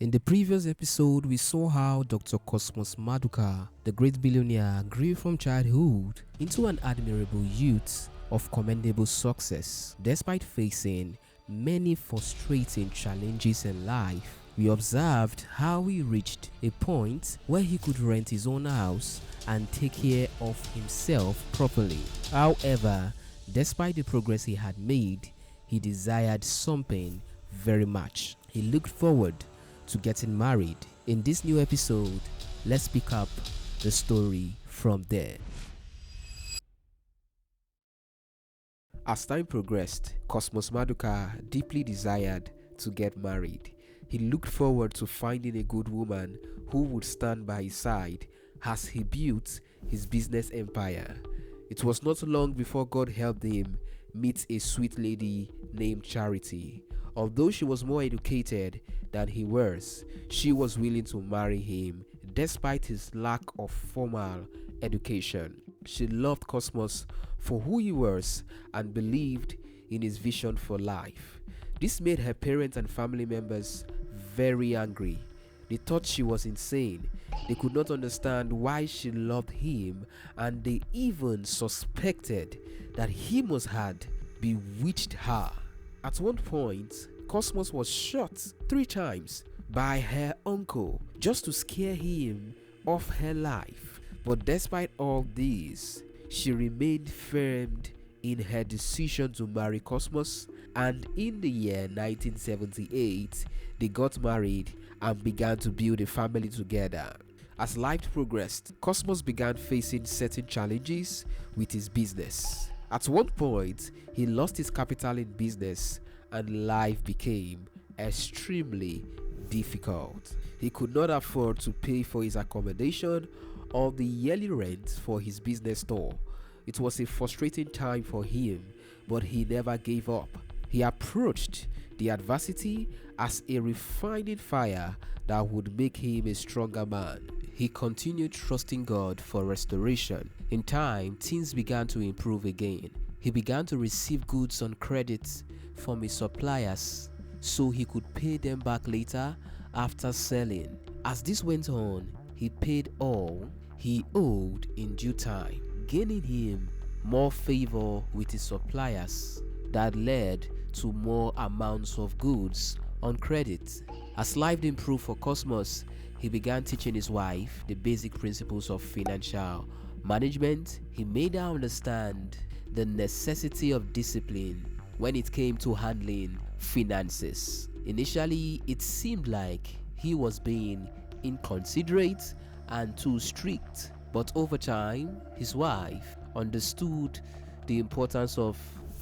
In the previous episode, we saw how Dr. Cosmos Maduka, the great billionaire, grew from childhood into an admirable youth of commendable success. Despite facing many frustrating challenges in life, we observed how he reached a point where he could rent his own house and take care of himself properly. However, despite the progress he had made, he desired something very much. He looked forward to getting married. In this new episode, let's pick up the story from there. As time progressed, Cosmos Maduka deeply desired to get married. He looked forward to finding a good woman who would stand by his side as he built his business empire. It was not long before God helped him meet a sweet lady named Charity. Although she was more educated than he was, she was willing to marry him despite his lack of formal education. She loved Cosmos for who he was and believed in his vision for life. This made her parents and family members very angry. They thought she was insane. They could not understand why she loved him, and they even suspected that he must have bewitched her. At one point, Cosmos was shot 3 times by her uncle just to scare him of her life. But despite all this, she remained firm in her decision to marry Cosmos, and in the year 1978, they got married and began to build a family together. As life progressed, Cosmos began facing certain challenges with his business. At one point, he lost his capital in business and life became extremely difficult. He could not afford to pay for his accommodation or the yearly rent for his business store. It was a frustrating time for him, but he never gave up. He approached the adversity as a refining fire that would make him a stronger man. He continued trusting God for restoration. In time, things began to improve again. He began to receive goods on credit from his suppliers so he could pay them back later after selling. As this went on, he paid all he owed in due time, gaining him more favor with his suppliers that led to more amounts of goods on credit. As life improved for Cosmos, he began teaching his wife the basic principles of financial management. He made her understand the necessity of discipline when it came to handling finances. Initially, it seemed like he was being inconsiderate and too strict, but over time, his wife understood the importance of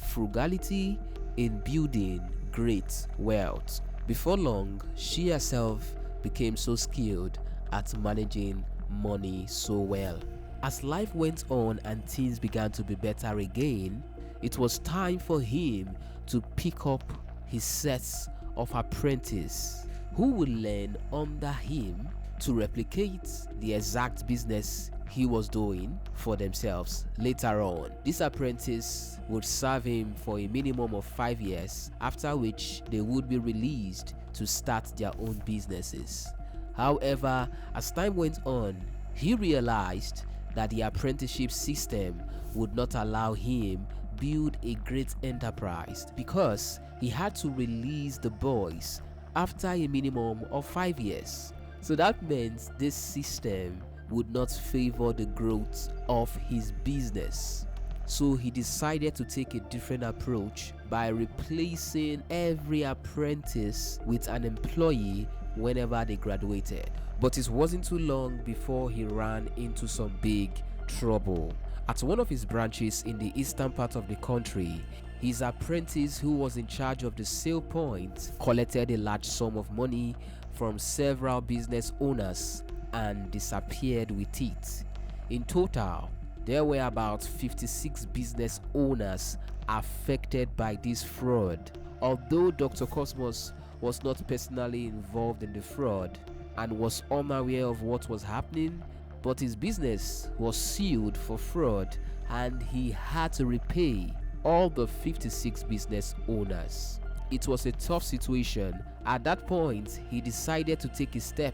frugality in building great wealth. Before long, she herself became so skilled at managing money so well. As life went on and things began to be better again, it was time for him to pick up his sets of apprentices who would learn under him to replicate the exact business he was doing for themselves later on. This apprentice would serve him for a minimum of 5 years, after which they would be released to start their own businesses. However, as time went on, he realized that the apprenticeship system would not allow him build a great enterprise because he had to release the boys after a minimum of 5 years. So that meant this system would not favor the growth of his business. So he decided to take a different approach by replacing every apprentice with an employee whenever they graduated. But it wasn't too long before he ran into some big trouble. At one of his branches in the eastern part of the country, his apprentice, who was in charge of the sale point, collected a large sum of money from several business owners and disappeared with it. In total, there were about 56 business owners affected by this fraud. Although Dr. Cosmos was not personally involved in the fraud and was unaware of what was happening, but his business was sued for fraud and he had to repay all the 56 business owners. It was a tough situation. At that point, he decided to take a step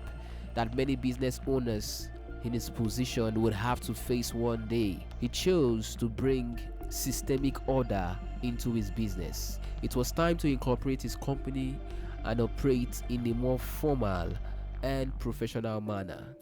that many business owners in his position would have to face one day. He chose to bring systemic order into his business. It was time to incorporate his company and operate in a more formal and professional manner.